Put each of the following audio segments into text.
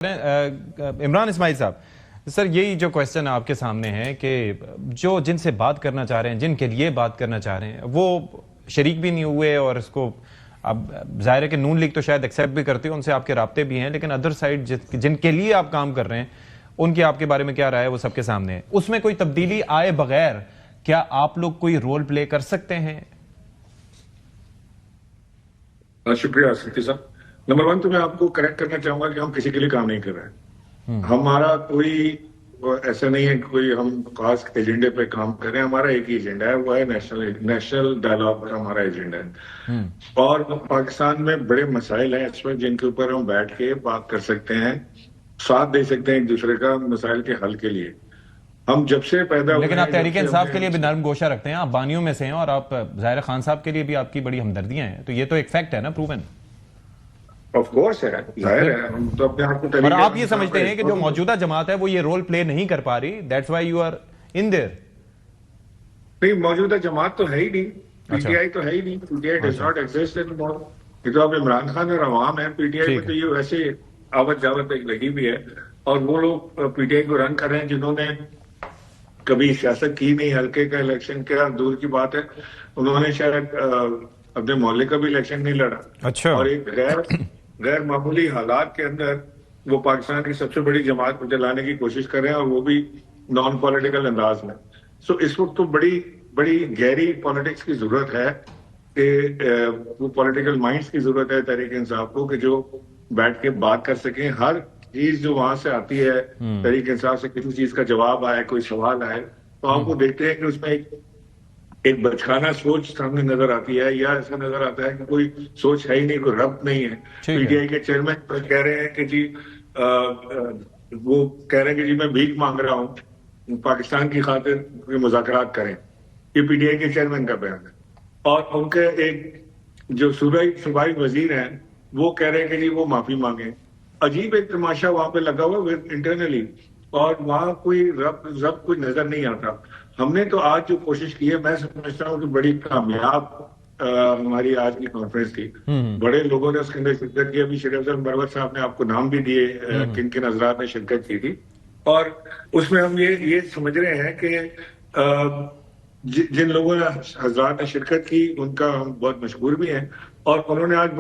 عمران اسماعیل صاحب، سر یہی جو کویسچن آپ کے سامنے ہے کہ جو جن سے بات کرنا چاہ رہے ہیں، جن کے لیے بات کرنا چاہ رہے ہیں، وہ شریک بھی نہیں ہوئے، اور اس کو اب ظاہر ہے کہ نون لیگ تو شاید ایکسیپٹ بھی کرتی ہے، ان سے آپ کے رابطے بھی ہیں، لیکن ادر سائڈ جن کے لیے آپ کام کر رہے ہیں ان کی آپ کے بارے میں کیا رائے ہے وہ سب کے سامنے ہے. اس میں کوئی تبدیلی آئے بغیر کیا آپ لوگ کوئی رول پلے کر سکتے ہیں؟ شکریہ سکتی صاحب. نمبر 1 تو میں آپ کو کریکٹ کرنا چاہوں گا کہ ہم کسی کے لیے کام نہیں کر رہے ہیں. ہمارا کوئی ایسا نہیں ہے کہ کوئی ہم خاص ایجنڈے پہ کام کر رہے ہیں. ہمارا ایک ہی ایجنڈا ہے، وہ ہے نیشنل ڈائلاگ پر ہمارا ایجنڈا ہے. اور پاکستان میں بڑے مسائل ہیں اس میں جن کے اوپر ہم بیٹھ کے بات کر سکتے ہیں، ساتھ دے سکتے ہیں ایک دوسرے کا مسائل کے حل کے لیے. ہم جب سے پیدا ہوئے، لیکن آپ تحریک انصاف کے لیے بھی نرم گوشہ رکھتے ہیں، آپ بانیوں میں سے ہیں، اور آپ ظاہر خان صاحب کے لیے بھی آپ کی بڑی ہمدردیاں ہیں، تو یہ تو ایک فیکٹ ہے نا، پروون. آف کورس ہے، ظاہر ہے. ہم تو اپنے آپ کو اور آپ یہ سمجھتے ہیں کہ جو موجودہ جماعت ہے وہ یہ رول پلے نہیں کر پا رہی، that's why you are in there? نہیں، موجودہ جماعت تو ہے ہی نہیں، پی ٹی آئی تو ہے ہی نہیں. P T I does not exist any more. یہ تو اب عمران خان اور عوام ہے. پی ٹی آئی میں تو یہ ویسے آوت جاوت ایک لگی بھی ہے، اور وہ لوگ پی ٹی آئی کو رن کر رہے ہیں جنہوں نے کبھی سیاست کی نہیں. ہلکے کا الیکشن کیا دور کی بات ہے، انہوں نے شاید اپنے محلے کا بھی الیکشن نہیں لڑا. اور ایک غیر معمولی حالات کے اندر وہ پاکستان کی سب سے بڑی جماعت کو چلانے کی کوشش کر رہے ہیں، اور وہ بھی نان پولیٹیکل انداز میں. سو اس وقت تو بڑی گہری پالیٹکس کی ضرورت ہے کہ وہ پولیٹیکل مائنڈز کی ضرورت ہے تحریک انصاف کو، کہ جو بیٹھ کے بات کر سکیں. ہر چیز جو وہاں سے آتی ہے تحریک انصاف سے، کسی چیز کا جواب آئے، کوئی سوال آئے، تو آپ کو دیکھتے ہیں کہ اس میں ایک بچکانہ سوچ سامنے نظر آتی ہے، یا ایسا نظر آتا ہے کہ کوئی سوچ ہے ہی نہیں، کوئی ربط نہیں ہے. پی ٹی آئی کے چیئرمین کہہ رہے ہیں کہ جی وہ کہہ رہے ہیں کہ جی میں بھیک مانگ رہا ہوں، پاکستان کی خاطر مذاکرات کریں. یہ پی ٹی آئی کے چیئرمین کا بیان ہے. اور ان کے ایک جو صوبائی وزیر ہیں وہ کہہ رہے ہیں کہ جی وہ معافی مانگیں. عجیب ایک تماشا وہاں پہ لگا ہوا انٹرنلی، اور وہاں کوئی ربط کوئی نظر نہیں آتا. ہم نے تو آج جو کوشش کی ہے، میں سمجھتا ہوں کہ بڑی کامیاب ہماری آج کی کانفرنس تھی. بڑے لوگوں نے اس کے اندر شرکت کی. ابھی شریف افضل مروت صاحب نے آپ کو نام بھی دیے کن کن حضرات نے شرکت کی تھی. اور اس میں ہم یہ سمجھ رہے ہیں کہ جن لوگوں نے حضرات نے شرکت کی ان کا ہم بہت مشکور بھی ہیں، اور انہوں نے آج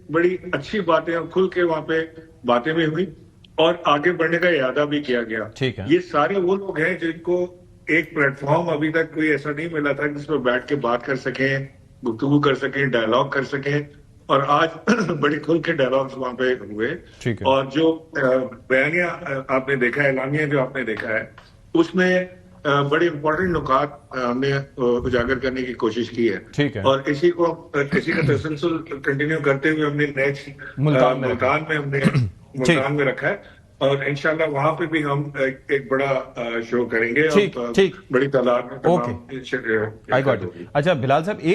بڑی اچھی باتیں کھل کے وہاں پہ باتیں بھی ہوئی، اور آگے بڑھنے کا ارادہ بھی کیا گیا. یہ سارے وہ لوگ ہیں جن کو ایک پلیٹ فارم ابھی تک کوئی ایسا نہیں ملا تھا جس پہ بیٹھ کے بات کر سکیں، گفتگو کر سکیں، ڈائلاگ کر سکیں. اور آج بڑی کھل کے ڈائلاگز وہاں پہ ہوئے. اور جو بیانیہ آپ نے دیکھا ہے، اعلامیہ جو آپ نے دیکھا ہے، اس میں بڑی امپورٹنٹ نکات ہم نے اجاگر کرنے کی کوشش کی ہے. اور اسی کا تسلسل کنٹینیو کرتے ہوئے ہم نے نیکسٹ ملتان میں رکھا ہے. اور انشاءاللہ وہاں پہ بھی ہم ایک بڑا شو کریں گے، اور بڑی تعداد میں تمام. اچھا بلال صاحب،